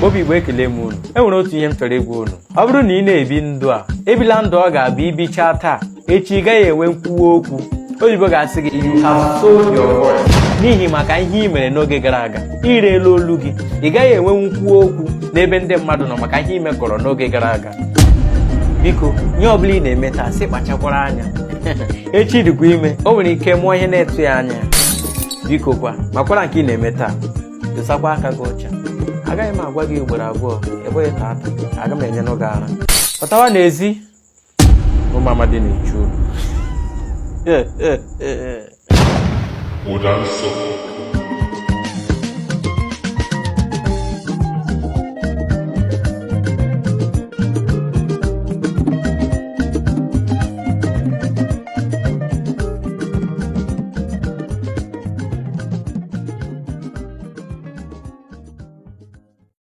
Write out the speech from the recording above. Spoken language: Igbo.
obi igbo ekele m unu enwere otu ihe m chọrọ ịgwa unu ọ bụrụ na ị na-ebi ndụ a ebila ndụ ọ ga-abụ ibicha taa echi ị gaghị enwe nkwuwa okwu oyibo ga-asị gị you have sold your voice n'ihi maka ihe ị mere n'oge gara aga ireela olu gị ị gaghị enwe nkwuwa okwu n'ebe ndị mmadụ nọ maka ihe ị mekọrọ n'oge gara aga biko ihe ọbụla ị na-eme taa sị kpachakwara anya echi dịkwa ime o nwere ike mụọ ihe na-etu ya anya biko kwa makwara nke ị na-eme taa dosakwa aka gị ọcha agaghị m agwa gị ugboro abụọ ebe taata aga m enye n'oge ara pụtawa n'ezi ụmụ amadi na-echu Ụda nsọ